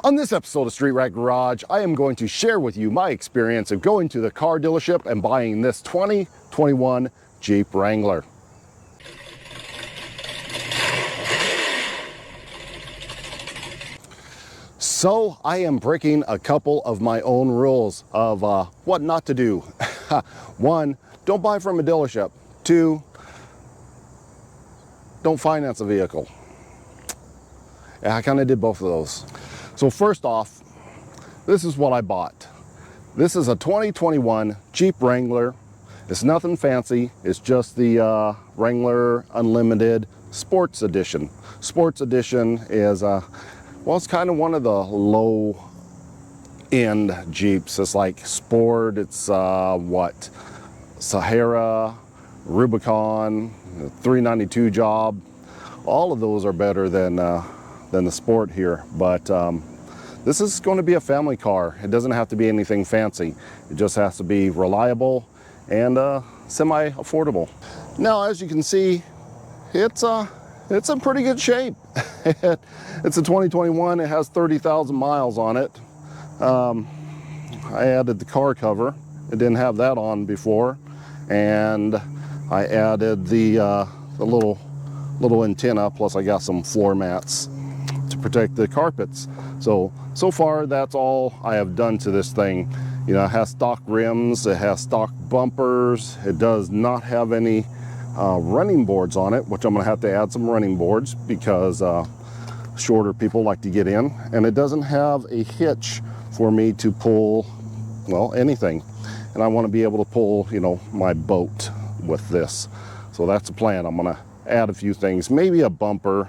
On this episode of Street Rat Garage, I am going to share with you my experience of going to the car dealership and buying this 2021 Jeep Wrangler. So I am breaking a couple of my own rules of what not to do. 1, don't buy from a dealership. 2, don't finance a vehicle. Yeah, I kind of did both of those. So first off, this is what I bought. This is a 2021 Jeep Wrangler. It's nothing fancy. It's just the Wrangler Unlimited Sports Edition. Sports Edition is, well, it's kind of one of the low-end Jeeps. It's like Sport, it's Sahara, Rubicon, 392 Job. All of those are better than the Sport here, but this is going to be a family car. It doesn't have to be anything fancy. It just has to be reliable and semi-affordable. Now, as you can see, it's in pretty good shape. It's a 2021. It has 30,000 miles on it. I added the car cover. It didn't have that on before, and I added the little antenna. Plus, I got some floor mats to protect the carpets. So far, that's all I have done to this thing. You know, it has stock rims, it has stock bumpers. It does not have any running boards on it, which I'm gonna have to add some running boards because shorter people like to get in. And it doesn't have a hitch for me to pull, well, anything. And I wanna be able to pull, you know, my boat with this. So that's the plan. I'm gonna add a few things, maybe a bumper.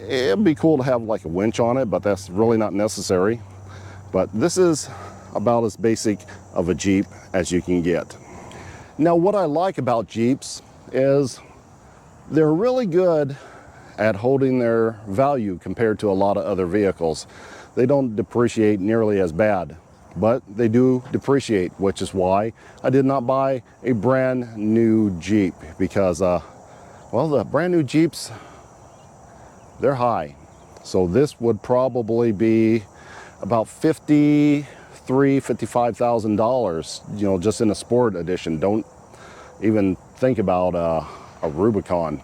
It'd be cool to have like a winch on it, but that's really not necessary. But this is about as basic of a Jeep as you can get. Now, what I like about Jeeps is they're really good at holding their value compared to a lot of other vehicles. They don't depreciate nearly as bad, but they do depreciate, which is why I did not buy a brand new Jeep because, well, the brand new Jeeps, they're high. So this would probably be about $55,000, you know, just in a Sport Edition. Don't even think about a Rubicon.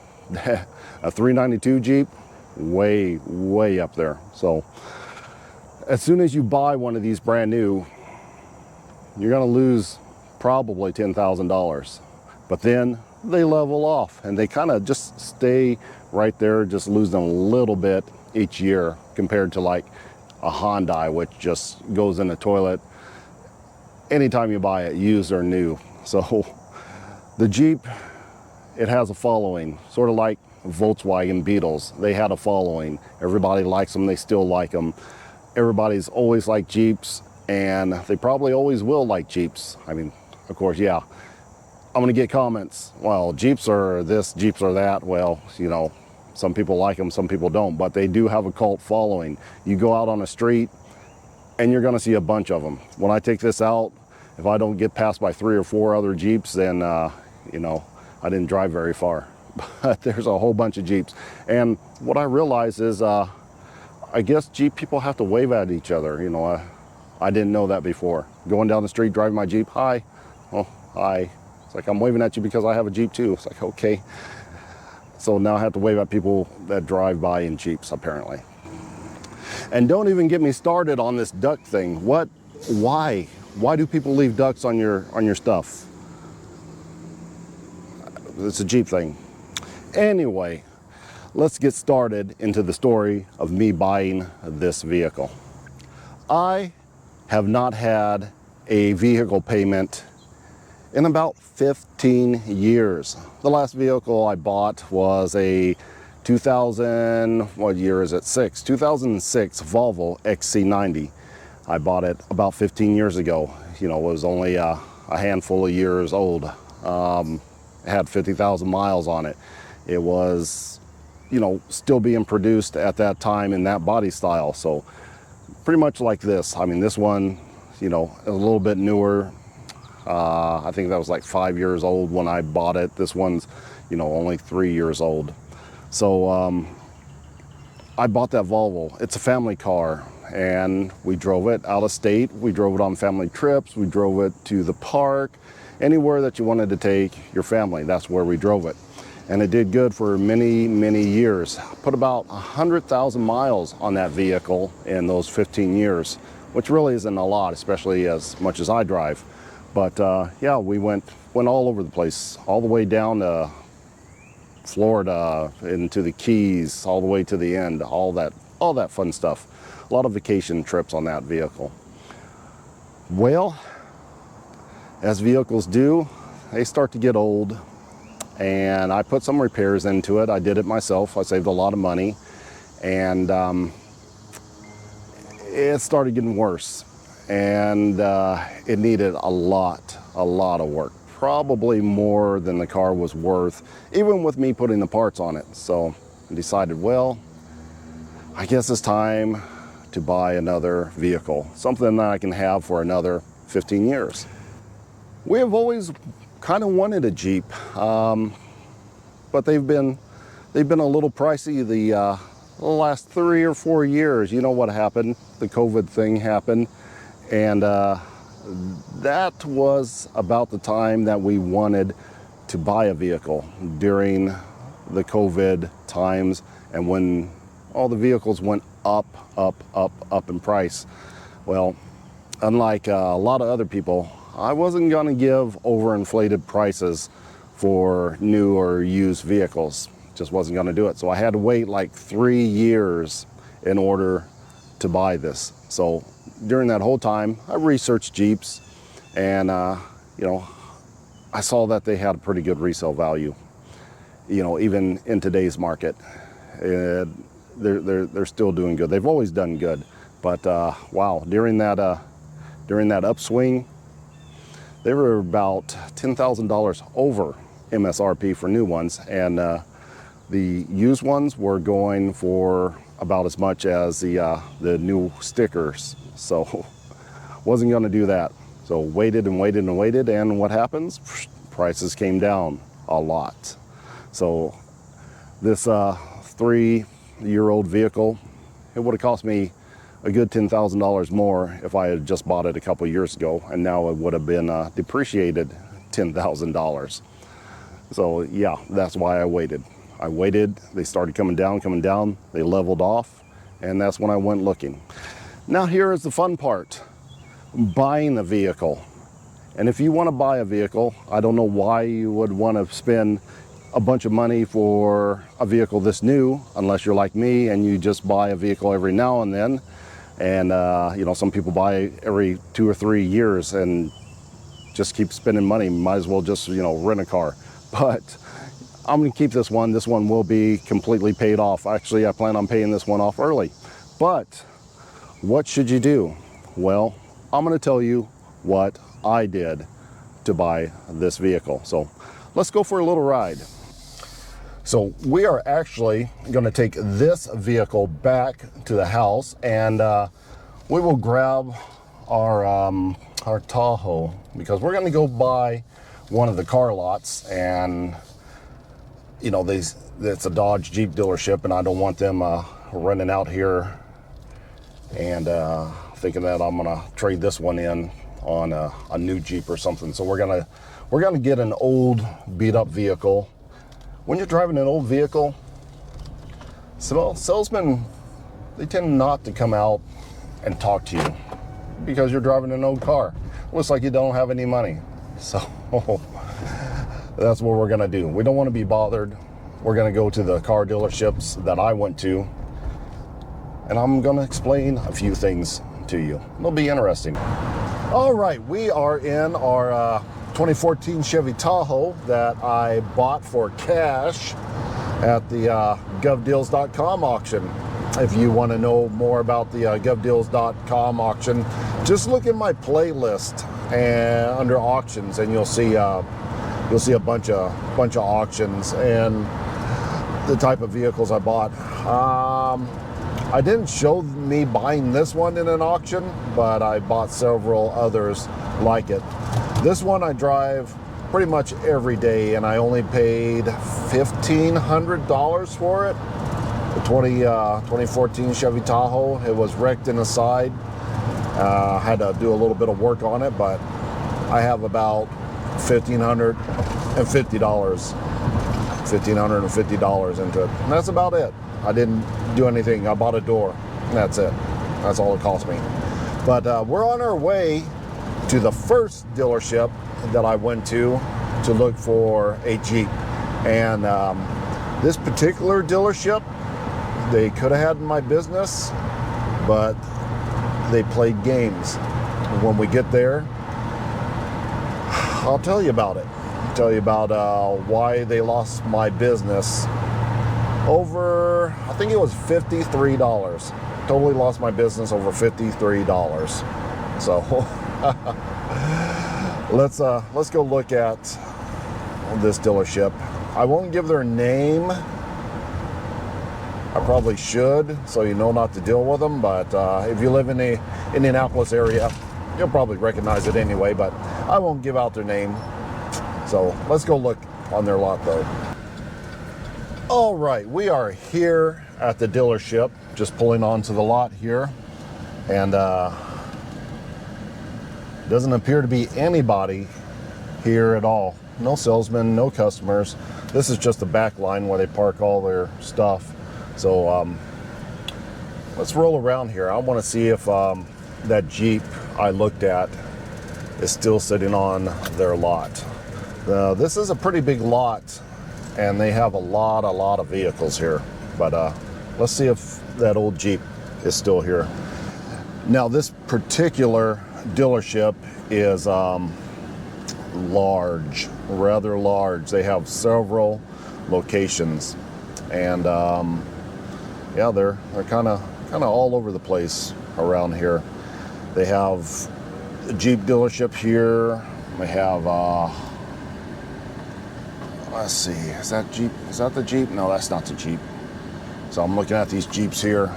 A 392 Jeep, way up there. So as soon as you buy one of these brand new, you're gonna lose probably $10,000. But then they level off and they kind of just stay right there, just losing a little bit each year compared to like a Hyundai, which just goes in the toilet anytime you buy it, used or new. So the Jeep, it has a following, sort of like Volkswagen Beetles. They had a following. Everybody likes them, they still like them. Everybody's always liked Jeeps, and they probably always will like Jeeps. I mean, of course, yeah. I'm gonna get comments, well, Jeeps are this, Jeeps are that. Well, you know, some people like them, some people don't, but they do have a cult following. You go out on the street and you're gonna see a bunch of them. When I take this out, if I don't get passed by 3 or 4 other Jeeps, then, you know, I didn't drive very far. But there's a whole bunch of Jeeps. And what I realize is, I guess Jeep people have to wave at each other. You know, I didn't know that before. Going down the street, driving my Jeep, hi, oh, hi. It's like, I'm waving at you because I have a Jeep too. It's like, okay. So now I have to wave at people that drive by in Jeeps, apparently. And don't even get me started on this duck thing. Why do people leave ducks on your stuff? It's a Jeep thing. Anyway, let's get started into the story of me buying this vehicle. I have not had a vehicle payment in about 15 years. The last vehicle I bought was a 2006 Volvo XC90. I bought it about 15 years ago. You know, it was only a handful of years old. It had 50,000 miles on it. It was, you know, still being produced at that time in that body style. So pretty much like this. I mean, this one, you know, a little bit newer. I think that was like 5 years old when I bought it. This one's, you know, only 3 years old. So I bought that Volvo. It's a family car. and we drove it out of state. We drove it on family trips. We drove it to the park, anywhere that you wanted to take your family. That's where we drove it. And it did good for many, many years. Put about 100,000 miles on that vehicle in those 15 years, which really isn't a lot, especially as much as I drive. But yeah, we went all over the place, all the way down to Florida, into the Keys, all the way to the end, all that fun stuff. A lot of vacation trips on that vehicle. Well, as vehicles do, they start to get old, and I put some repairs into it. I did it myself. I saved a lot of money, and it started getting worse, and it needed a lot of work. Probably more than the car was worth, even with me putting the parts on it. So I decided, well, I guess it's time to buy another vehicle, something that I can have for another 15 years. We have always kind of wanted a Jeep, but they've been a little pricey the last 3 or 4 years. You know what happened? The COVID thing happened, and that was about the time that we wanted to buy a vehicle, during the COVID times, and when all the vehicles went up in price. Well, unlike a lot of other people, I wasn't going to give overinflated prices for new or used vehicles. Just wasn't going to do it. So I had to wait like 3 years in order to buy this. So during that whole time, I researched Jeeps, and you know, I saw that they had a pretty good resale value. You know, even in today's market, they're still doing good. They've always done good, but wow, during that upswing, they were about $10,000 over MSRP for new ones, and the used ones were going for about as much as the new stickers. So wasn't going to do that. So waited and waited and waited, and what happens? Prices came down a lot. So this 3-year-old vehicle, it would have cost me a good $10,000 more if I had just bought it a couple years ago, and now it would have been depreciated $10,000. So yeah, that's why I waited. They started coming down, they leveled off, and that's when I went looking. Now here is the fun part, buying a vehicle. And if you want to buy a vehicle, I don't know why you would want to spend a bunch of money for a vehicle this new, unless you're like me and you just buy a vehicle every now and then. And you know, some people buy every 2 or 3 years and just keep spending money. Might as well just, you know, rent a car. But I'm going to keep this one. This one will be completely paid off. Actually, I plan on paying this one off early. But what should you do? Well, I'm going to tell you what I did to buy this vehicle. So let's go for a little ride. So we are actually going to take this vehicle back to the house, and we will grab our Tahoe, because we're going to go by one of the car lots, and you know, it's a Dodge Jeep dealership, and I don't want them running out here and thinking that I'm gonna trade this one in on a new Jeep or something. So we're gonna get an old beat up vehicle. When you're driving an old vehicle, salesmen, they tend not to come out and talk to you because you're driving an old car. Looks like you don't have any money. So that's what we're gonna do. We don't want to be bothered. We're gonna go to the car dealerships that I went to, and I'm gonna explain a few things to you. It'll be interesting. All right, we are in our 2014 Chevy Tahoe that I bought for cash at the govdeals.com auction. If you want to know more about the govdeals.com auction, just look in my playlist and under auctions, and you'll see a bunch of auctions and the type of vehicles I bought. I didn't show me buying this one in an auction, but I bought several others like it. This one I drive pretty much every day, and I only paid $1,500 for it. The 2014 Chevy Tahoe. It was wrecked in the side. Had to do a little bit of work on it, but I have about $1,550 into it. And that's about it. I didn't do anything. I bought a door. And that's it. That's all it cost me. But we're on our way to the first dealership that I went to look for a Jeep. And this particular dealership, they could have had my business, but they played games. When we get there, I'll tell you about it. I'll tell you about why they lost my business over, I think it was $53. Totally lost my business over $53. So let's go look at this dealership. I won't give their name. I probably should, so you know not to deal with them, but if you live in the Indianapolis area, you'll probably recognize it anyway, but I won't give out their name. So let's go look on their lot though. All right, we are here at the dealership, just pulling onto the lot here, and doesn't appear to be anybody here at all. No salesmen, no customers. This is just the back line where they park all their stuff. So let's roll around here. I want to see if that Jeep I looked at is still sitting on their lot. This is a pretty big lot, and they have a lot of vehicles here. But let's see if that old Jeep is still here. Now, this particular dealership is large, rather large. They have several locations, and yeah, they're kind of all over the place around here. They have a Jeep dealership here. They have let's see, is that Jeep? Is that the Jeep? No, that's not the Jeep. So I'm looking at these Jeeps here.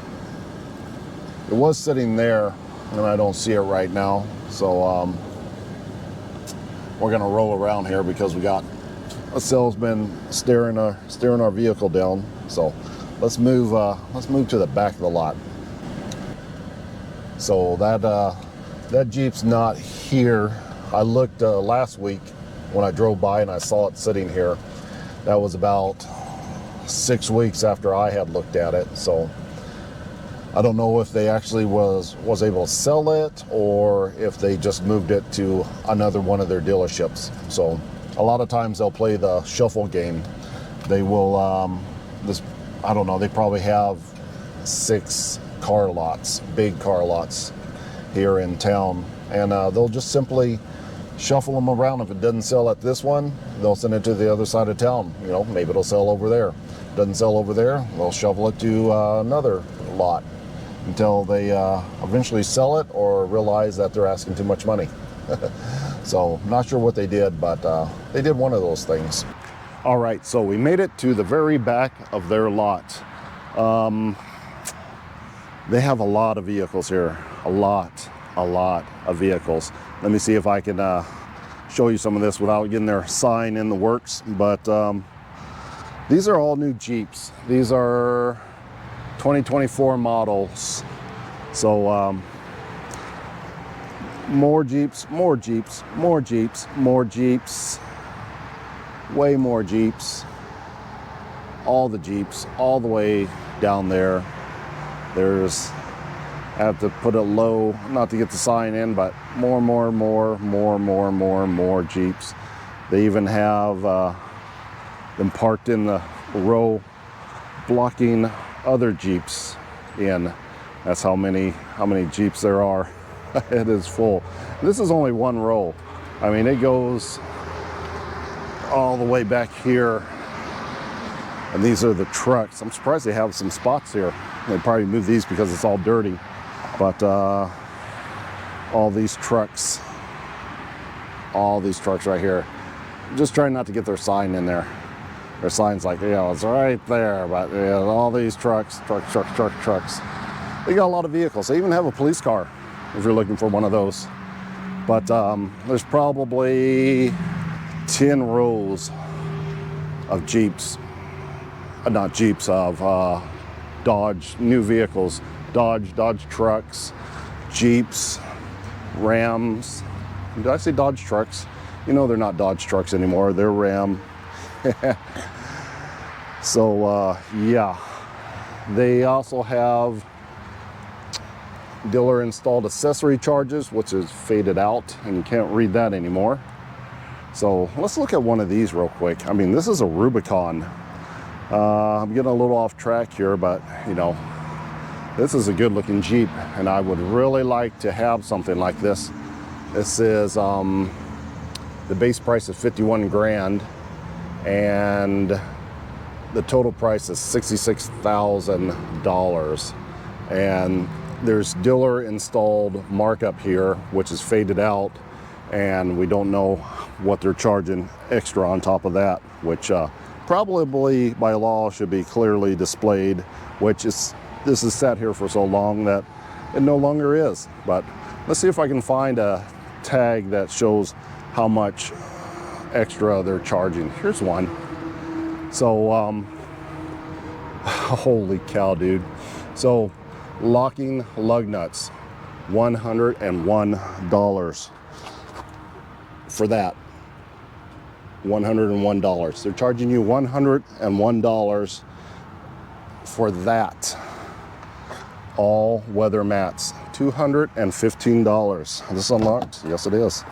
It was sitting there, and I don't see it right now. So we're gonna roll around here because we got a salesman staring our vehicle down. So let's move to the back of the lot. So that Jeep's not here. I looked last week when I drove by and I saw it sitting here. That was about 6 weeks after I had looked at it. So I don't know if they actually was able to sell it or if they just moved it to another one of their dealerships. So a lot of times they'll play the shuffle game. They will I don't know, they probably have 6 car lots, big car lots here in town, and they'll just simply shuffle them around. If it doesn't sell at this one, they'll send it to the other side of town. You know, maybe it'll sell over there. Doesn't sell over there, they'll shovel it to another lot until they eventually sell it or realize that they're asking too much money. So not sure what they did, but they did one of those things. All right, so we made it to the very back of their lot. They have a lot of vehicles here, a lot of vehicles. Let me see if I can show you some of this without getting their sign in the works. But these are all new Jeeps. These are 2024 models. So more Jeeps, more Jeeps, more Jeeps, more Jeeps. Way more Jeeps, all the Jeeps, all the way down there. There's, I have to put it low, not to get the sign in, but more Jeeps. They even have them parked in the row, blocking other Jeeps in. That's how many Jeeps there are. It is full. This is only one row. I mean, it goes all the way back here, and these are the trucks. I'm surprised they have some spots here. They probably moved these because it's all dirty, but all these trucks right here, just trying not to get their sign in there. Their sign's like, you know, it's right there, but you know, all these trucks. They got a lot of vehicles. They even have a police car if you're looking for one of those. But there's probably 10 rows of Jeeps, not Jeeps, of Dodge, new vehicles, Dodge trucks, Jeeps, Rams. Did I say Dodge trucks? You know they're not Dodge trucks anymore, they're Ram. So yeah, they also have dealer installed accessory charges, which is faded out and you can't read that anymore. So let's look at one of these real quick. I mean, this is a Rubicon. I'm getting a little off track here, but you know, this is a good looking Jeep and I would really like to have something like this. This is the base price is 51 grand and the total price is $66,000, and there's dealer installed markup here which is faded out, and we don't know what they're charging extra on top of that, which probably by law should be clearly displayed, which is, this is sat here for so long that it no longer is. But let's see if I can find a tag that shows how much extra they're charging. Here's one. So holy cow, dude. So locking lug nuts, $101 for that. $101. They're charging you $101 for that. All weather mats, $215. Is this unlocked? Yes, it is.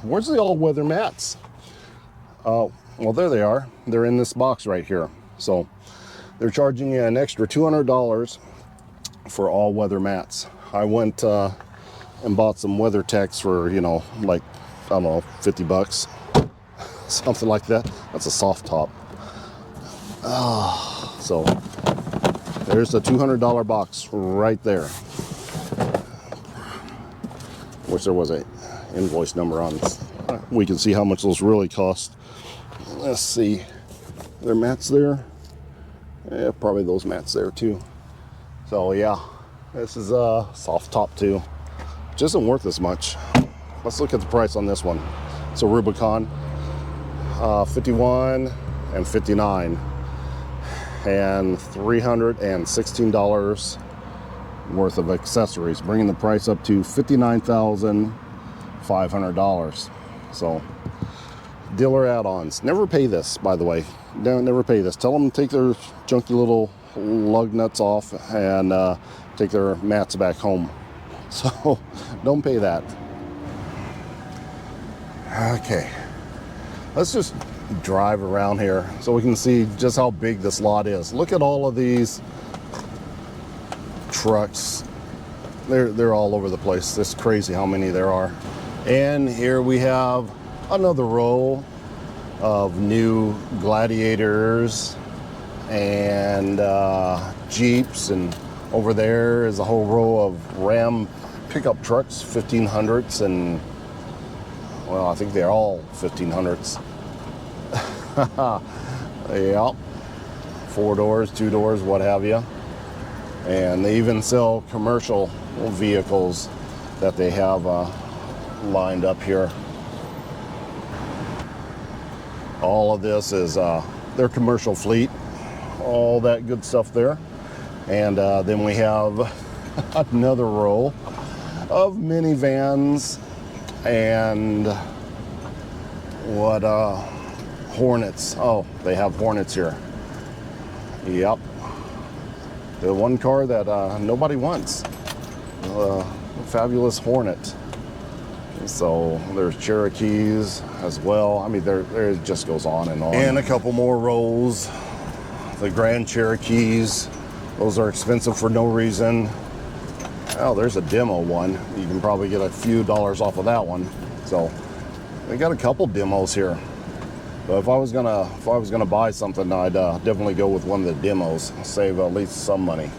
Where's the all weather mats? Oh, well, there they are. They're in this box right here. So they're charging you an extra $200 for all weather mats. I went and bought some WeatherTechs for, you know, like, I don't know, 50 bucks, something like that. That's a soft top. So there's a $200 box right there, which there was a invoice number on. We can see how much those really cost. Let's see, there mats there. Yeah, probably those mats there too. So yeah, this is a soft top too, which isn't worth as much. Let's look at the price on this one. It's a Rubicon, 51 and 59, and $316 worth of accessories, bringing the price up to $59,500. So dealer add-ons. Never pay this, by the way. Never pay this. Tell them to take their junky little lug nuts off and take their mats back home. So don't pay that. Okay, let's just drive around here so we can see just how big this lot is. Look at all of these trucks. They're all over the place. It's crazy how many there are. And here we have another row of new Gladiators and Jeeps, and over there is a whole row of Ram pickup trucks, 1500s, and well, I think they're all 1500s. Yeah, 4 doors, 2 doors, what have you. And they even sell commercial vehicles that they have lined up here. All of this is their commercial fleet, all that good stuff there. And then we have another row of minivans and what Hornets. Oh, they have Hornets here. Yep, the one car that nobody wants, fabulous Hornet. So there's Cherokees as well. I mean, there it just goes on. And a couple more rows, the Grand Cherokees. Those are expensive for no reason. Oh, there's a demo one. You can probably get a few dollars off of that one. So they got a couple demos here. But if I was gonna buy something, I'd definitely go with one of the demos. Save at least some money.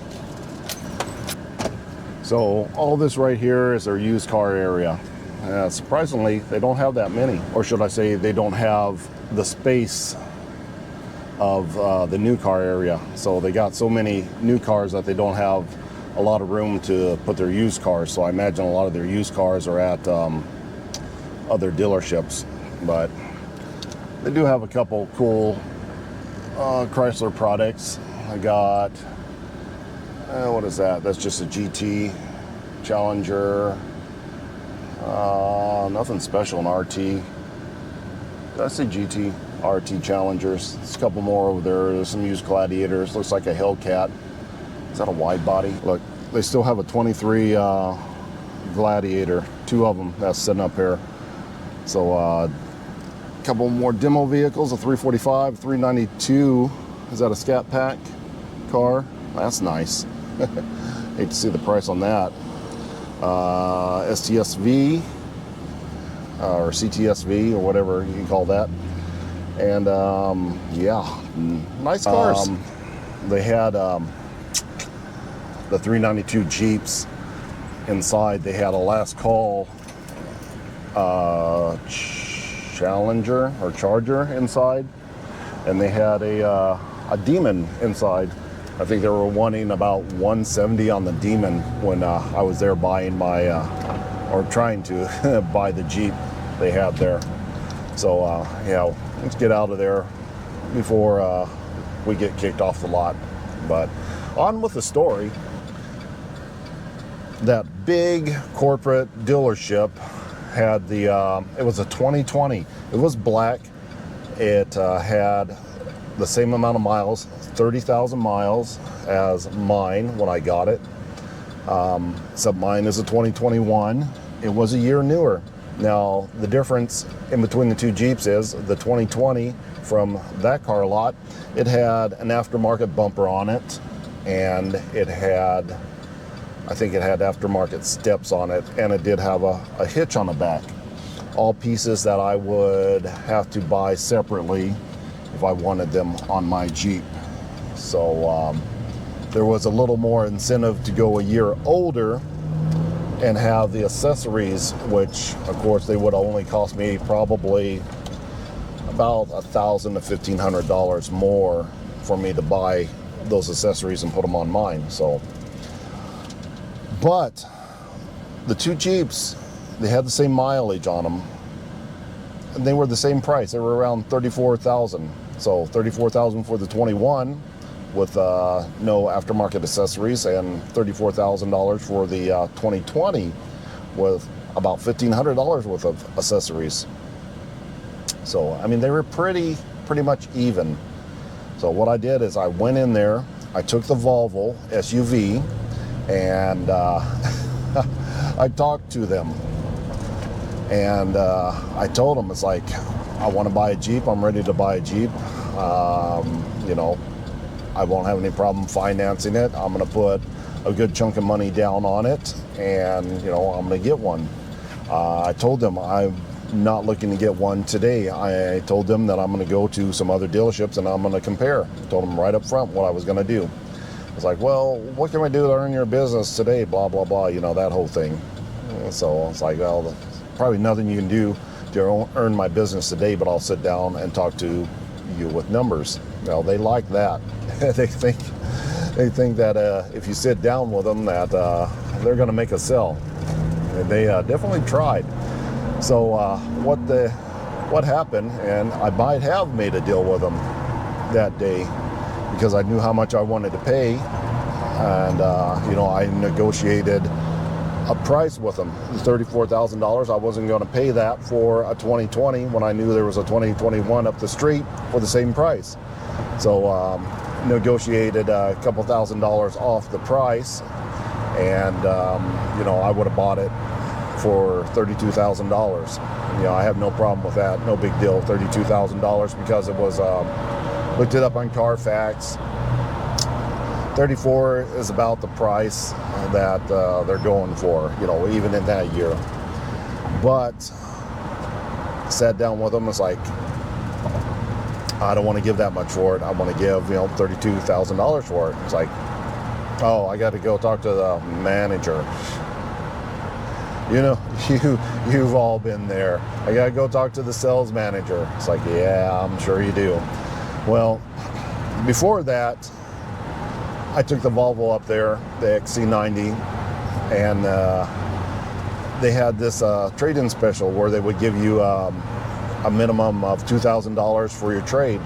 So all this right here is their used car area. Surprisingly, they don't have that many, or should I say, they don't have the space of the new car area. So they got so many new cars that they don't have a lot of room to put their used cars. So I imagine a lot of their used cars are at other dealerships. But they do have a couple cool Chrysler products. I got, what is that? That's just a GT Challenger. Nothing special in RT. Did I say GT? RT Challengers. There's a couple more over there. There's some used Gladiators. Looks like a Hellcat. Is that a wide body? Look, they still have a 23 Gladiator. Two of them that's sitting up here. So a couple more demo vehicles, a 345, 392. Is that a Scat Pack car? That's nice. Hate to see the price on that. STSV or CTSV or whatever you can call that. And yeah, nice cars. They had the 392 Jeeps inside. They had a last call Challenger or Charger inside, and they had a Demon inside. I think they were wanting about 170 on the Demon when I was there buying my or trying to buy the Jeep they had there. So yeah, let's get out of there before we get kicked off the lot. But on with the story. That big corporate dealership had the, it was a 2020. It was black. It had the same amount of miles, 30,000 miles as mine when I got it. Except mine is a 2021. It was a year newer. Now, the difference in between the two Jeeps is the 2020 from that car lot, it had an aftermarket bumper on it, and it had, I think it had aftermarket steps on it, and it did have a hitch on the back. All pieces that I would have to buy separately if I wanted them on my Jeep. So there was a little more incentive to go a year older and have the accessories, which of course they would only cost me probably about $1,000 to $1,500 more for me to buy those accessories and put them on mine. So, but the two Jeeps, they had the same mileage on them, and they were the same price. They were around $34,000. So $34,000 for the 21 with no aftermarket accessories, and $34,000 for the 2020 with about $1,500 worth of accessories. So I mean, they were pretty much even. So what I did is I went in there, I took the Volvo SUV, and I talked to them, and I told them, it's like, I want to buy a Jeep. I'm ready to buy a Jeep. You know, I won't have any problem financing it. I'm going to put a good chunk of money down on it, and you know, I'm going to get one. I told them I'm not looking to get one today. I told them that I'm going to go to some other dealerships and I'm going to compare. I told them right up front what I was going to do. It's like, well, what can I do to earn your business today? Blah, blah, blah, you know, that whole thing. So it's like, well, there's probably nothing you can do to earn my business today, but I'll sit down and talk to you with numbers. Well, they like that. They think that if you sit down with them that they're going to make a sell. And they definitely tried. So what happened, and I might have made a deal with them that day because I knew how much I wanted to pay, and you know, I negotiated a price with them. $34,000. I wasn't going to pay that for a 2020 when I knew there was a 2021 up the street for the same price. So negotiated a couple $1,000s off the price, and you know, I would have bought it for $32,000. You know, I have no problem with that. No big deal. $32,000 because it was looked it up on Carfax. 34 is about the price that they're going for, you know, even in that year. But sat down with them, it's like, I don't want to give that much for it. I want to give, you know, $32,000 for it. It's like, oh, I got to go talk to the manager. You know, you've all been there. I got to go talk to the sales manager. It's like, yeah, I'm sure you do. Well, before that, I took the Volvo up there, the XC90, and they had this trade-in special where they would give you a minimum of $2,000 for your trade.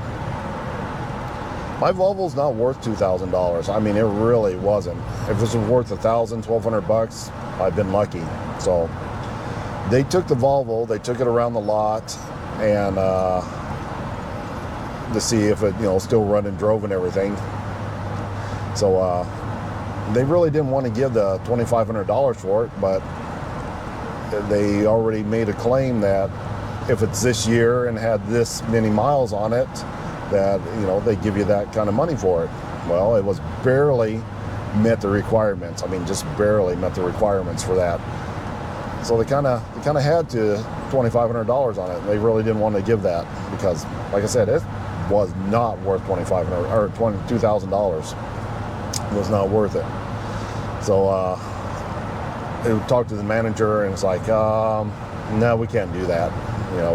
My Volvo's not worth $2,000. I mean, it really wasn't. If it was worth $1,000, $1,200, I've been lucky. So they took the Volvo, they took it around the lot, and to see if it, still run and drove and everything. So they really didn't want to give the $2,500 for it, but they already made a claim that if it's this year and had this many miles on it, that they give you that kind of money for it. Well, it was barely met the requirements. I mean, just barely met the requirements for that. So they kind of had to $2,500 on it. They really didn't want to give that because, like I said, it was not worth $2,500 or $2,000. It was not worth it. So they talked to the manager, and it's like, no, we can't do that.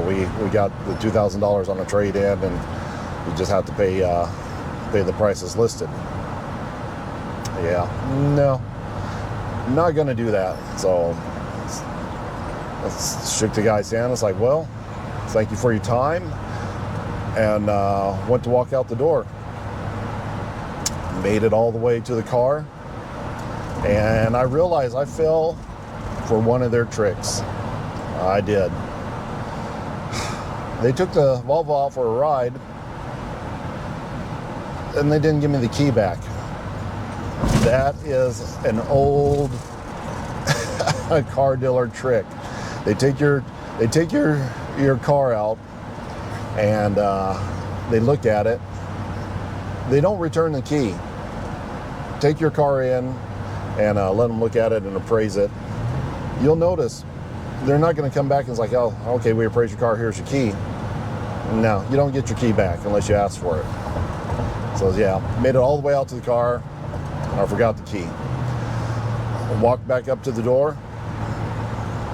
We got the $2,000 on a trade-in, and you just have to pay the prices listed. Yeah, no, not gonna do that. So let's shook the guy's hand. It's like, well, thank you for your time, and went to walk out the door. Made it all the way to the car, and I realized I fell for one of their tricks. I did. They took the Volvo out for a ride, and they didn't give me the key back. That is an old car dealer trick. They take your car out, and they look at it. They don't return the key. Take your car in and let them look at it and appraise it. You'll notice they're not going to come back and it's like, oh, okay, we appraised your car, here's your key. No, you don't get your key back unless you ask for it. So yeah, made it all the way out to the car. I forgot the key. Walked back up to the door.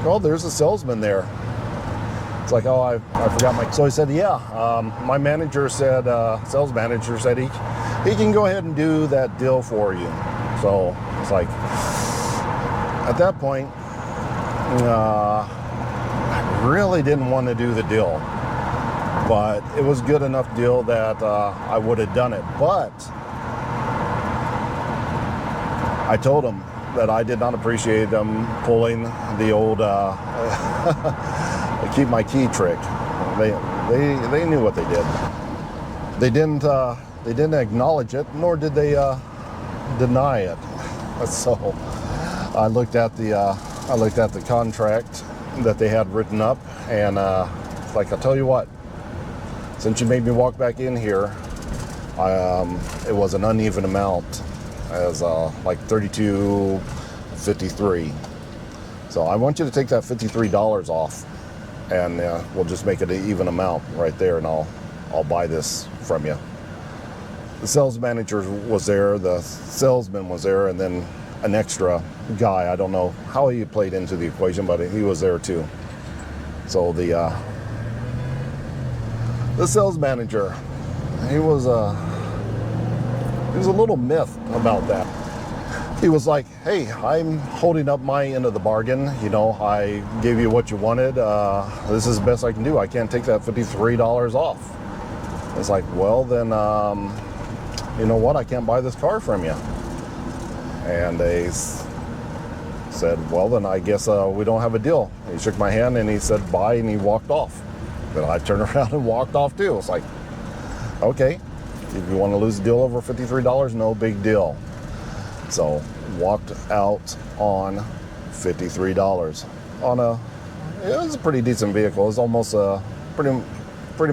Oh, there's a salesman there. It's like, oh, I forgot my... So he said, yeah, my manager said, sales manager said he can go ahead and do that deal for you. So it's like, at that point, I really didn't want to do the deal. But it was good enough deal that I would have done it. But I told him that I did not appreciate them pulling the old keep my key trick. They knew what they did. They didn't acknowledge it, nor did they deny it. So I looked at the contract that they had written up, and it's like, I'll tell you what. Since you made me walk back in here, it was an uneven amount, as like $32.53. So I want you to take that $53 off, and we'll just make it an even amount right there, and I'll buy this from you. The sales manager was there, the salesman was there, and then an extra guy. I don't know how he played into the equation, but he was there too. So the sales manager, he was a little miffed about that. He was like, hey, I'm holding up my end of the bargain. I gave you what you wanted. This is the best I can do. I can't take that $53 off. It's like, well, then, you know what? I can't buy this car from you. And they said, well, then I guess we don't have a deal. He shook my hand and he said, bye, and he walked off. Then I turned around and walked off too. It's like, okay, if you want to lose the deal over $53, no big deal. So walked out on $53 on it was a pretty decent vehicle. It was almost pretty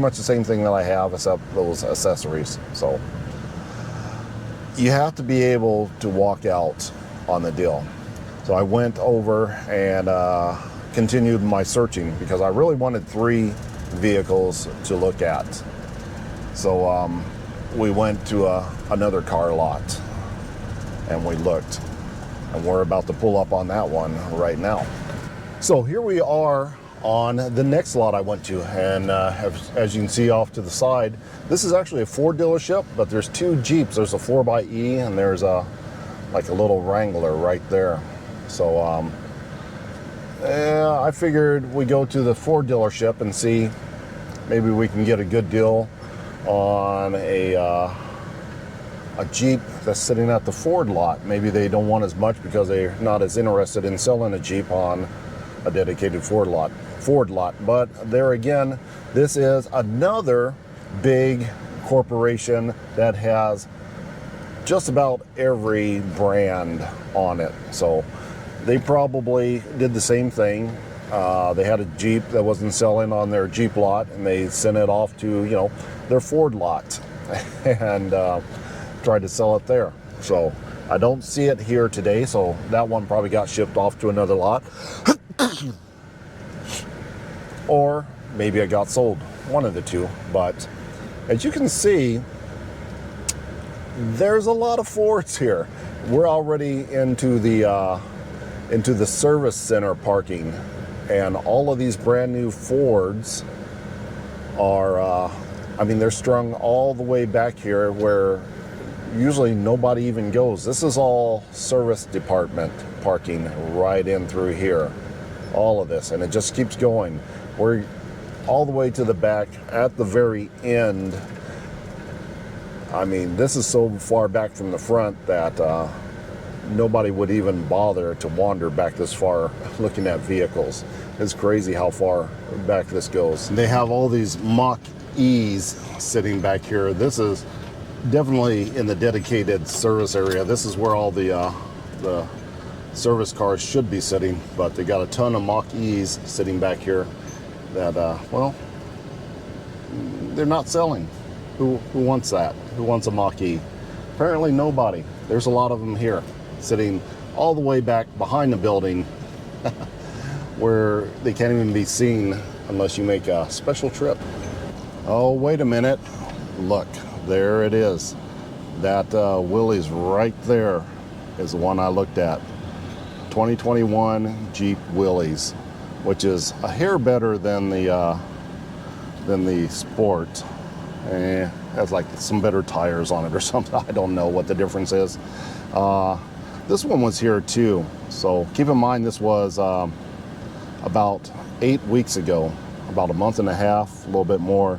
much the same thing that I have, except those accessories. So you have to be able to walk out on the deal. So I went over and continued my searching because I really wanted 3 vehicles to look at. So we went to another car lot and we looked, and we're about to pull up on that one right now. So here we are on the next lot I went to, and as you can see off to the side, this is actually a Ford dealership, but there's 2 Jeeps. There's a 4xe and there's like a little Wrangler right there. So I figured we go to the Ford dealership and see maybe we can get a good deal on a a Jeep that's sitting at the Ford lot. Maybe they don't want as much because they're not as interested in selling a Jeep on a dedicated Ford lot. But there again, this is another big corporation that has just about every brand on it. So they probably did the same thing. They had a Jeep that wasn't selling on their Jeep lot, and they sent it off to, their Ford lot and tried to sell it there. So I don't see it here today, so that one probably got shipped off to another lot. Or maybe it got sold, one of the two. But as you can see, there's a lot of Fords here. We're already into the service center parking, and all of these brand new Fords are, they're strung all the way back here where usually nobody even goes. This is all service department parking right in through here. All of this, and it just keeps going. We're all the way to the back at the very end. This is so far back from the front that nobody would even bother to wander back this far looking at vehicles. It's crazy how far back this goes. They have all these Mach-E's sitting back here. This is definitely in the dedicated service area. This is where all the service cars should be sitting, but they got a ton of Mach-E's sitting back here that, they're not selling. Who wants that? Who wants a Mach-E? Apparently nobody. There's a lot of them here, sitting all the way back behind the building where they can't even be seen unless you make a special trip. Oh, wait a minute. Look, there it is. That Willys right there is the one I looked at. 2021 Jeep Willys, which is a hair better than the Sport. Has like some better tires on it or something. I don't know what the difference is. This one was here too, so keep in mind this was about 8 weeks ago, about a month and a half, a little bit more.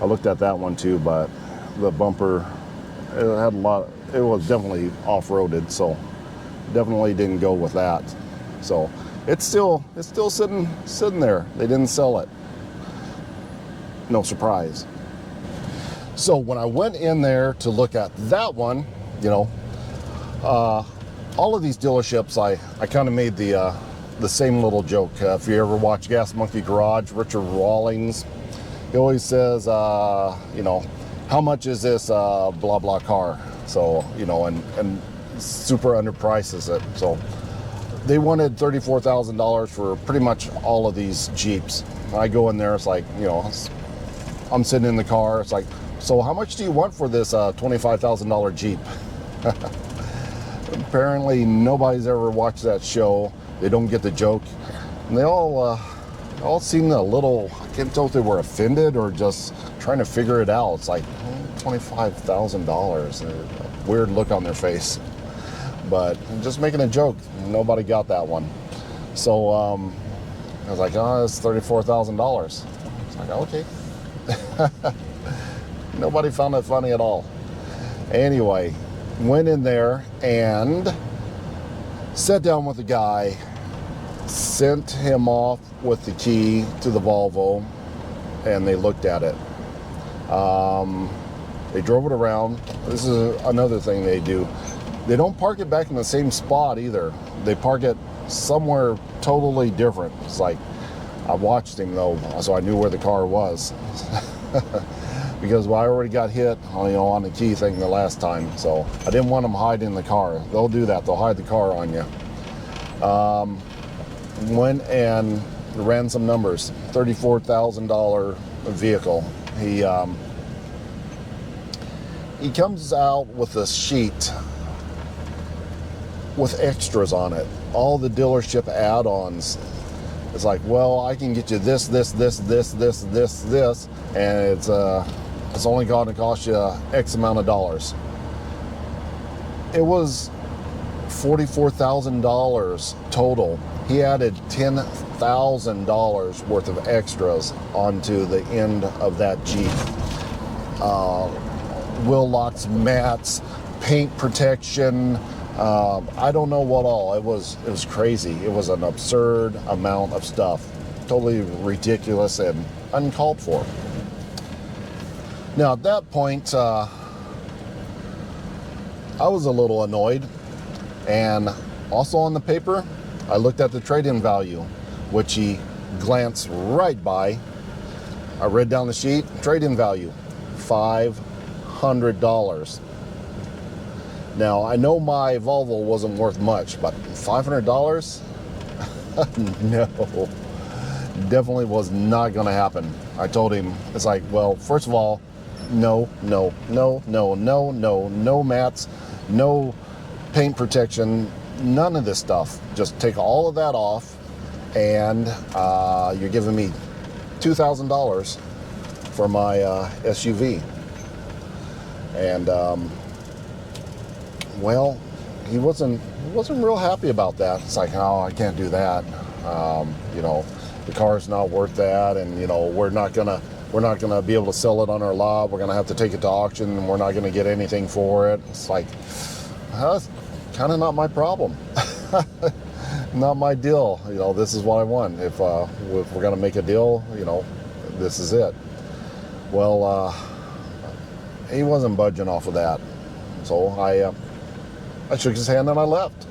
I looked at that one too, but the bumper, it had a lot. It was definitely off-roaded, so definitely didn't go with that. So it's still sitting there. They didn't sell it. No surprise. So when I went in there to look at that one, all of these dealerships, I kind of made the same little joke. If you ever watch Gas Monkey Garage, Richard Rawlings, he always says, how much is this blah blah car? So and super underprices it. So they wanted $34,000 for pretty much all of these Jeeps. I go in there, it's like, I'm sitting in the car, it's like, so how much do you want for this $25,000 Jeep? Apparently nobody's ever watched that show. They don't get the joke. And they all seemed a little, I can't tell if they were offended or just trying to figure it out. It's like $25,000. Weird look on their face. But just making a joke. Nobody got that one. So I was like, it's $34,000. It's like, okay. Nobody found it funny at all. Anyway, went in there and sat down with the guy, sent him off with the key to the Volvo, and they looked at it. They drove it around. This is another thing they do. They don't park it back in the same spot either. They park it somewhere totally different. It's like, I watched him though, so I knew where the car was. Because I already got hit on the key thing the last time, so I didn't want them hiding the car. They'll do that. They'll hide the car on you. Went and ran some numbers. $34,000 vehicle. He comes out with a sheet with extras on it. All the dealership add-ons. It's like, well, I can get you this, and it's only going to cost you X amount of dollars. It was $44,000 total. He added $10,000 worth of extras onto the end of that Jeep. Wheel locks, mats, paint protection, I don't know what all. It was crazy. It was an absurd amount of stuff. Totally ridiculous and uncalled for. Now at that point, I was a little annoyed, and also on the paper, I looked at the trade-in value, which he glanced right by. I read down the sheet, trade-in value, $500. Now, I know my Volvo wasn't worth much, but $500? No, definitely was not going to happen. I told him, it's like, well, first of all, no mats, no paint protection, none of this stuff. Just take all of that off, and you're giving me $2,000 for my SUV. And well, he wasn't real happy about that. It's like, oh, I can't do that. You know, the car's not worth that, and you know, we're not gonna be able to sell it on our lot. We're gonna have to take it to auction, and we're not gonna get anything for it. It's like, that's kind of not my problem. Not my deal. You know, this is what I want. If we're gonna make a deal, you know, this is it. Well, he wasn't budging off of that, so I shook his hand and I left.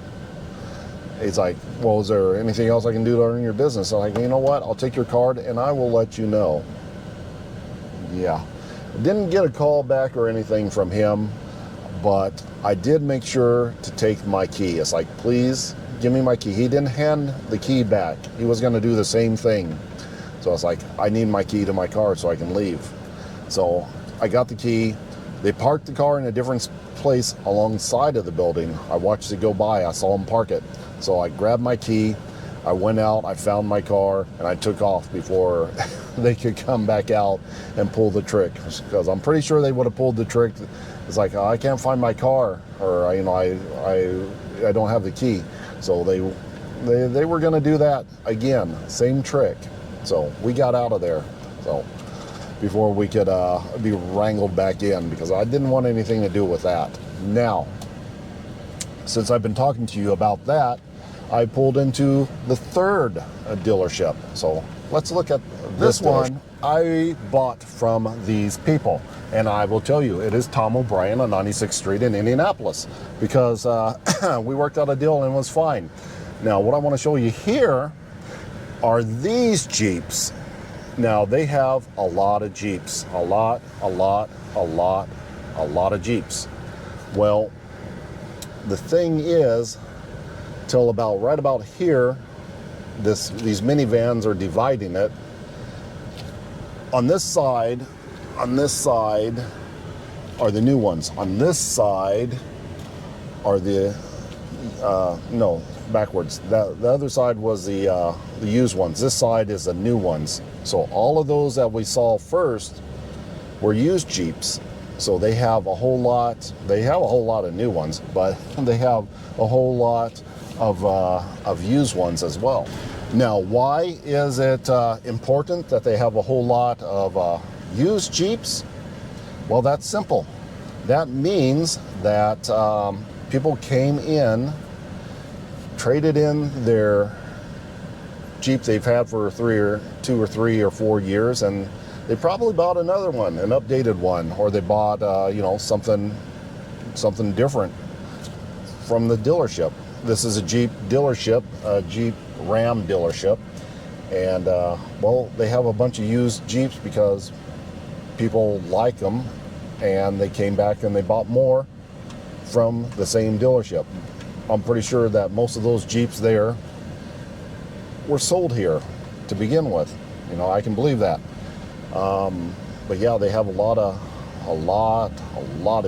He's like, well, is there anything else I can do to earn your business? I'm like, you know what? I'll take your card and I will let you know. Yeah. Didn't get a call back or anything from him, but I did make sure to take my key. It's like, please give me my key. He didn't hand the key back. He was going to do the same thing. So I was like, I need my key to my car so I can leave. So I got the key. They parked the car in a different place alongside of the building. I watched it go by. I saw them park it. So I grabbed my key. I went out. I found my car, and I took off before they could come back out and pull the trick. Because I'm pretty sure they would have pulled the trick. It's like, oh, I can't find my car, or you know, I don't have the key. So they were going to do that again, same trick. So we got out of there. So before we could be wrangled back in, because I didn't want anything to do with that. Now, since I've been talking to you about that, I pulled into the third dealership. So let's look at this one. I bought from these people, and I will tell you, it is Tom O'Brien on 96th Street in Indianapolis, because we worked out a deal and it was fine. Now, what I want to show you here are these Jeeps. Now, they have a lot of Jeeps, a lot of Jeeps. Well, the thing is, till right about here, these minivans are dividing it. On this side are the new ones. On this side are the no, backwards. The other side was the used ones. This side is the new ones. So all of those that we saw first were used Jeeps. So they have a whole lot. They have a whole lot of new ones, but they have a whole lot of used ones as well. Now, why is it important that they have a whole lot of used Jeeps? Well, that's simple. That means that people came in, traded in their Jeep they've had for 2 or 3 or 4 years, and they probably bought another one, an updated one, or they bought you know, something different from the dealership. This is a Jeep dealership, a Jeep Ram dealership, and well, they have a bunch of used Jeeps because people like them, and they came back and they bought more from the same dealership. I'm pretty sure that most of those Jeeps there were sold here to begin with. You know, I can believe that. But yeah, they have a lot of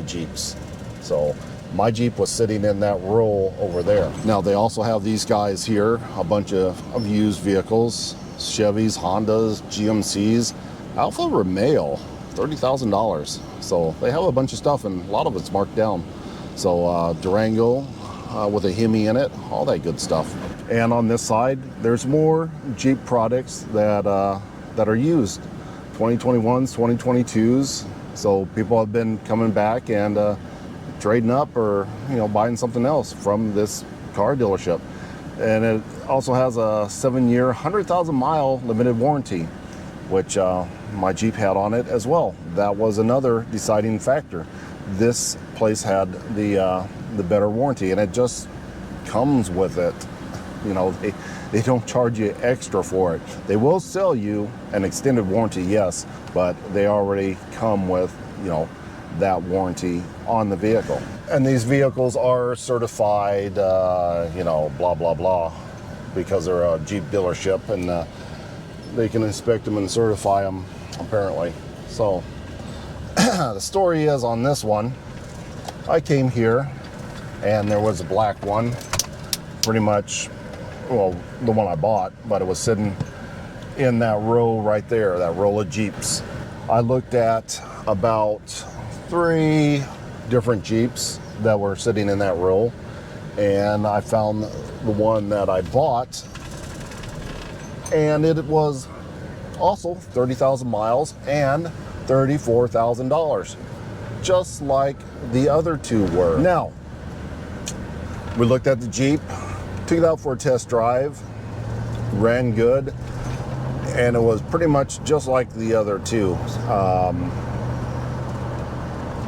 Jeeps. So my Jeep was sitting in that row over there. Now they also have these guys here, a bunch of used vehicles, Chevys, Hondas, GMCs, Alfa Romeo, $30,000. So they have a bunch of stuff, and a lot of it's marked down. So Durango with a Hemi in it, all that good stuff. And on this side, there's more Jeep products that are used, 2021s, 2022s. So people have been coming back and trading up or, you know, buying something else from this car dealership. And it also has a 7-year, 100,000 mile limited warranty, which my Jeep had on it as well. That was another deciding factor. This place had the better warranty, and it just comes with it. You know, they don't charge you extra for it. They will sell you an extended warranty, yes, but they already come with, you know, that warranty on the vehicle. And these vehicles are certified, you know, blah, blah, blah, because they're a Jeep dealership, and they can inspect them and certify them, apparently. So the story is, on this one, I came here and there was a black one, pretty much, well, the one I bought, but it was sitting in that row right there, that row of Jeeps. I looked at about 3 different Jeeps that were sitting in that row, and I found the one that I bought, and it was also 30,000 miles and $34,000, just like the other 2 were. Now, we looked at the Jeep, took it out for a test drive, ran good, and it was pretty much just like the other 2.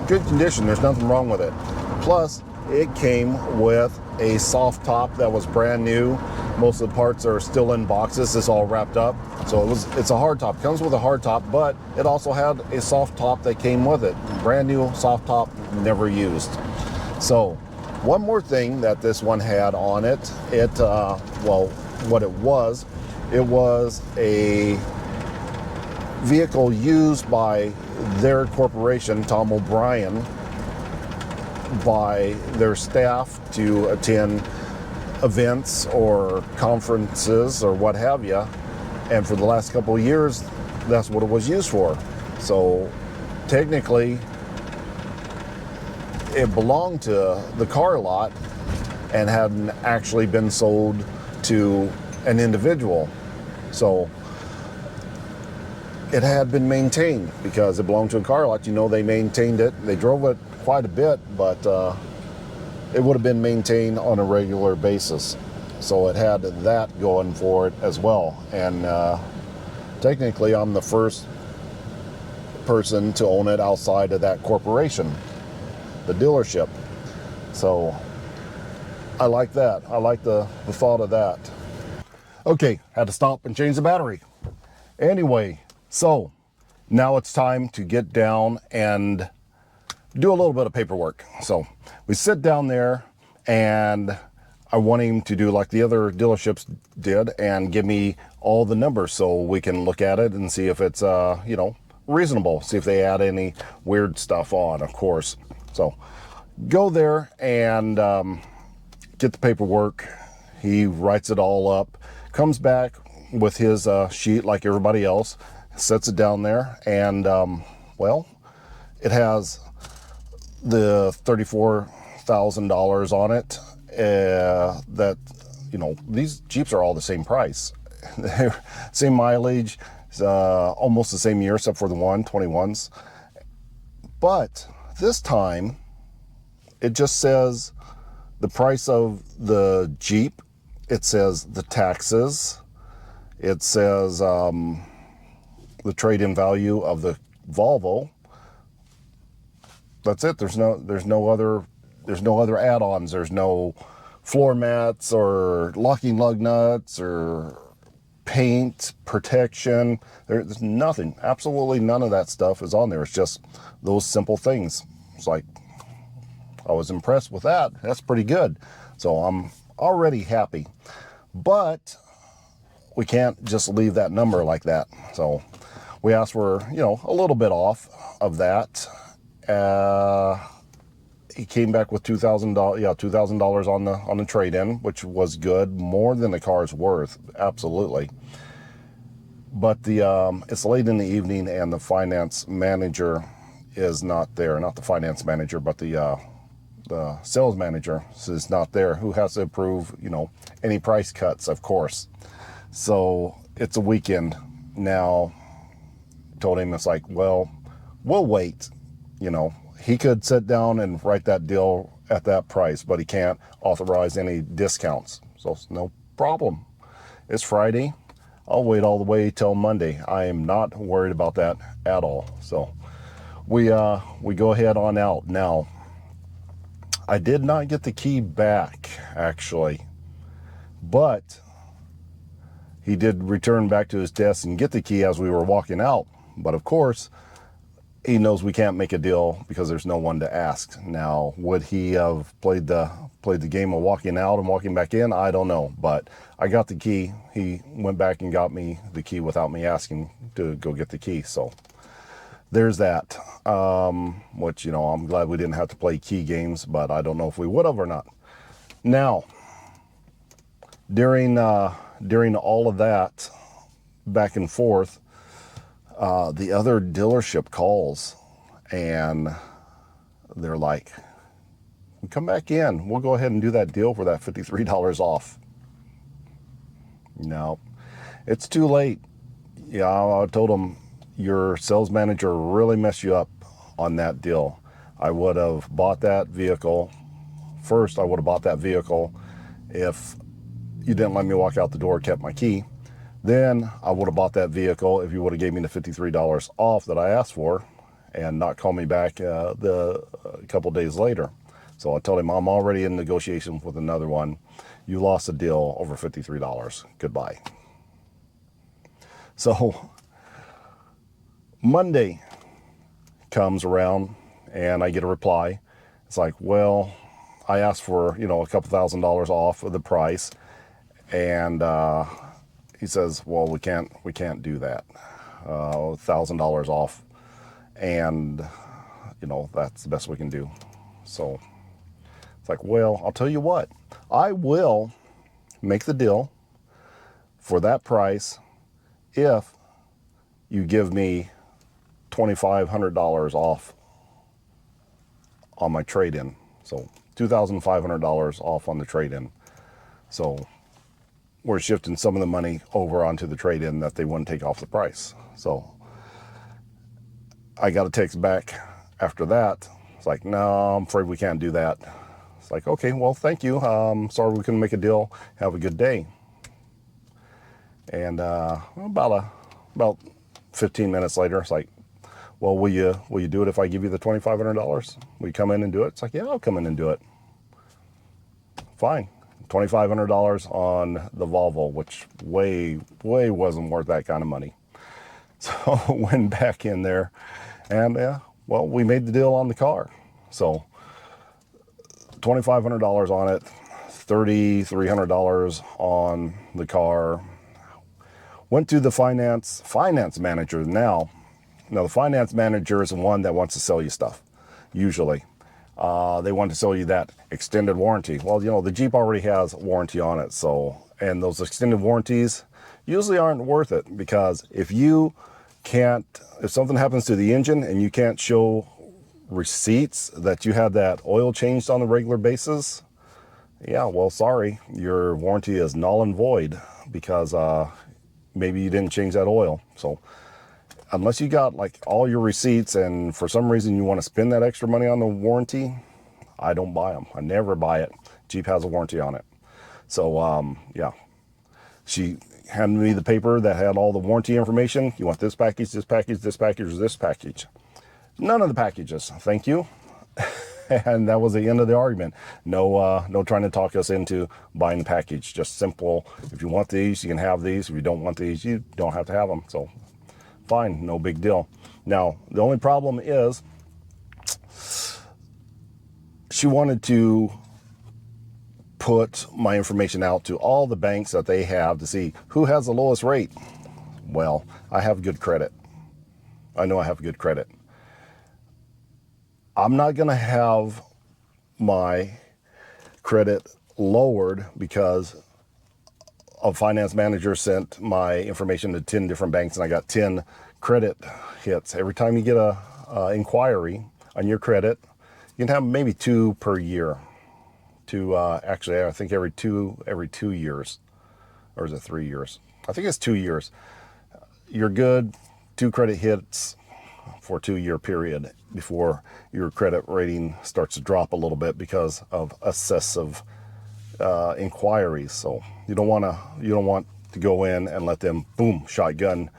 Good condition, there's nothing wrong with it. Plus, it came with a soft top that was brand new. Most of the parts are still in boxes. It's all wrapped up. So it's a hard top. It comes with a hard top, but it also had a soft top that came with it. Brand new soft top, never used. So one more thing that this one had on it, well, what it was a vehicle used by their corporation, Tom O'Brien, by their staff to attend events or conferences or what have you. And for the last couple of years, that's what it was used for. So technically, it belonged to the car lot and hadn't actually been sold to an individual. So it had been maintained because it belonged to a car lot. You know, they maintained it. They drove it quite a bit, but it would have been maintained on a regular basis. So it had that going for it as well. And technically, I'm the first person to own it outside of that corporation, the dealership. So I like that. I like the thought of that. Okay, had to stop and change the battery. Anyway, so now it's time to get down and do a little bit of paperwork. So we sit down there, and I want him to do like the other dealerships did and give me all the numbers so we can look at it and see if it's, you know, reasonable. See if they add any weird stuff on, of course. So go there and get the paperwork. He writes it all up, comes back with his sheet like everybody else, sets it down there, and well, it has the $34,000 on it. That, you know, these Jeeps are all the same price. They're same mileage, almost the same year except for the 21s. But this time, it just says the price of the Jeep. It says the taxes. It says the trade-in value of the Volvo. That's it. There's no other add-ons. There's no floor mats or locking lug nuts or paint protection. There's nothing. Absolutely none of that stuff is on there. It's just those simple things. It's like, I was impressed with that. That's pretty good. So I'm already happy. But we can't just leave that number like that. So we asked for, you know, a little bit off of that. He came back with $2,000, yeah, $2,000 on the trade-in, which was good, more than the car's worth, absolutely. But it's late in the evening, and the finance manager is not there. Not the finance manager, but the sales manager is not there, who has to approve, you know, any price cuts, of course. So it's a weekend now. Told him, it's like, well, we'll wait. You know, he could sit down and write that deal at that price, but he can't authorize any discounts. So it's no problem. It's Friday. I'll wait all the way till Monday. I am not worried about that at all. So we go ahead on out. Now, I did not get the key back, actually, but he did return back to his desk and get the key as we were walking out. But of course, he knows we can't make a deal because there's no one to ask. Now, would he have played the game of walking out and walking back in? I don't know, but I got the key. He went back and got me the key without me asking to go get the key. So there's that. Which, you know, I'm glad we didn't have to play key games, but I don't know if we would have or not. Now, during all of that back and forth, the other dealership calls and they're like, come back in. We'll go ahead and do that deal for that $53 off. No, it's too late. Yeah, I told them your sales manager really messed you up on that deal. I would have bought that vehicle. First, I would have bought that vehicle if you didn't let me walk out the door, kept my key. Then I would have bought that vehicle if you would have gave me the $53 off that I asked for and not call me back a couple days later. So I told him, I'm already in negotiation with another one. You lost a deal over $53. Goodbye. So Monday comes around and I get a reply. It's like, well, I asked for, you know, a couple $1,000s off of the price. And he says, well, we can't do that. $1,000 off. And, you know, that's the best we can do. So it's like, well, I'll tell you what, I will make the deal for that price if you give me $2,500 off on my trade-in. So $2,500 off on the trade-in. So we're shifting some of the money over onto the trade-in that they wouldn't take off the price. So I got a text back after that. It's like, no, I'm afraid we can't do that. It's like, okay, well, thank you. Sorry we couldn't make a deal. Have a good day. And about 15 minutes later, it's like, well, will you do it if I give you the $2,500? Will you come in and do it? It's like, yeah, I'll come in and do it. Fine. $2,500 on the Volvo, which way wasn't worth that kind of money. So went back in there and well, we made the deal on the car. So $2,500 on it, $3,300 on the car. Went to the finance manager. Now the finance manager is the one that wants to sell you stuff, usually. They want to sell you that extended warranty. Well, you know, the Jeep already has warranty on it. So, and those extended warranties usually aren't worth it, because if something happens to the engine and you can't show receipts that you had that oil changed on a regular basis, yeah, well, sorry, your warranty is null and void because maybe you didn't change that oil. So unless you got like all your receipts and for some reason you want to spend that extra money on the warranty, I don't buy them. I never buy it. Jeep has a warranty on it. So yeah, she handed me the paper that had all the warranty information. You want this package, this package, this package, or this package? None of the packages, thank you. And that was the end of the argument. No trying to talk us into buying the package. Just simple, if you want these, you can have these. If you don't want these, you don't have to have them. So fine, no big deal. Now, the only problem is she wanted to put my information out to all the banks that they have to see who has the lowest rate. Well, I have good credit. I know I have good credit. I'm not going to have my credit lowered because a finance manager sent my information to 10 different banks and I got 10 credit hits. Every time you get a inquiry on your credit, you can have maybe 2 per year. Actually, I think every two years, or is it 3 years? I think it's 2 years. You're good. 2 credit hits. for a 2-year period before your credit rating starts to drop a little bit because of excessive inquiries. So you don't want to go in and let them, boom, shotgun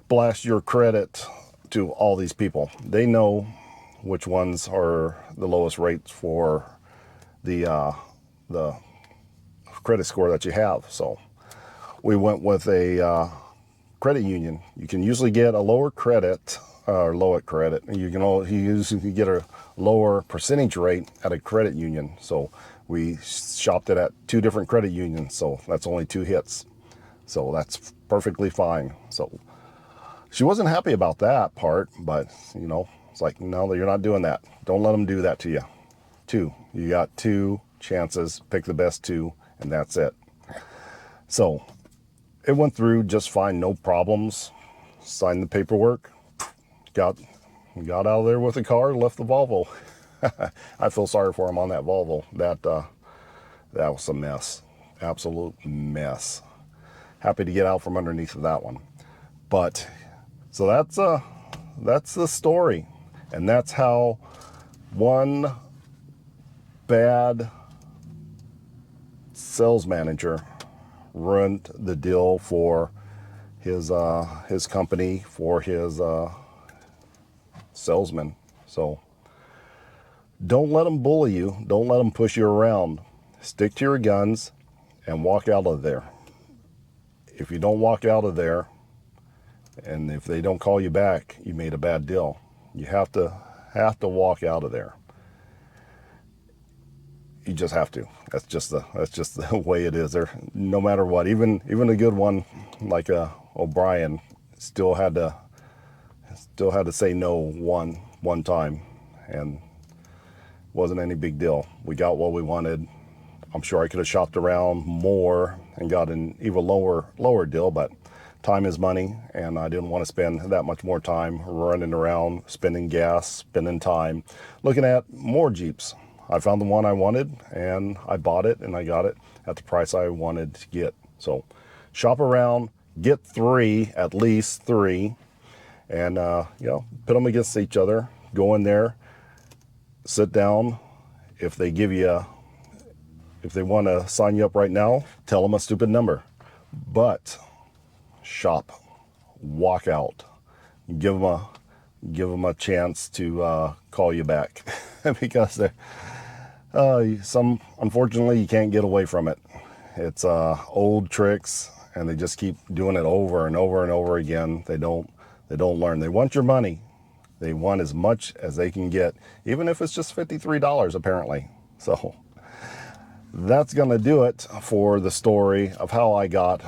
blast your credit to all these people. They know which ones are the lowest rates for the credit score that you have. So we went with a credit union. You can usually get a lower credit or lower credit. You usually get a lower percentage rate at a credit union. So we shopped it at 2 different credit unions. So that's only 2 hits. So that's perfectly fine. So she wasn't happy about that part, but it's like, no, you're not doing that. Don't let them do that to you. You got 2 chances, pick the best 2, and that's it. So it went through just fine, no problems. Signed the paperwork, got out of there with the car, left the Volvo. I feel sorry for him on that Volvo. That was a mess, absolute mess. Happy to get out from underneath of that one. But so that's the story, and that's how one bad sales manager ruined the deal for his company, for his salesman. So don't let them bully you. Don't let them push you around. Stick to your guns and walk out of there. If you don't walk out of there, and if they don't call you back, you made a bad deal. You have to walk out of there. You just have to. That's just the way it is. There, no matter what, even a good one like O'Brien still had to say no one time, and wasn't any big deal. We got what we wanted. I'm sure I could have shopped around more and got an even lower deal, but time is money, and I didn't want to spend that much more time running around, spending gas, spending time looking at more Jeeps. I found the one I wanted, and I bought it, and I got it at the price I wanted to get. So shop around, get 3, at least 3, and put them against each other. Go in there, sit down. If they want to sign you up right now, tell them a stupid number. But shop, walk out, give them a chance to call you back because unfortunately you can't get away from it. It's old tricks, and they just keep doing it over and over and over again. They don't learn. They want your money. They want as much as they can get, even if it's just $53 apparently. So that's gonna do it for the story of how I got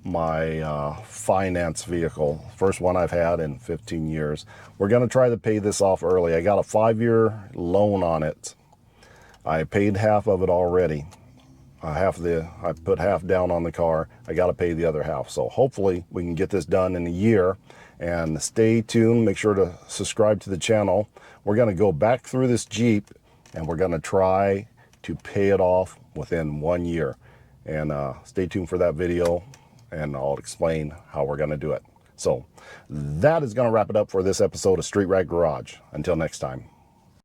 my finance vehicle, first one I've had in 15 years. We're gonna try to pay this off early. I got a 5-year loan on it. I paid half of it already. I put half down on the car. I got to pay the other half. So hopefully we can get this done in a year. And stay tuned. Make sure to subscribe to the channel. We're going to go back through this Jeep, and we're going to try to pay it off within 1 year. And stay tuned for that video, and I'll explain how we're going to do it. So that is going to wrap it up for this episode of Street Rag Garage. Until next time.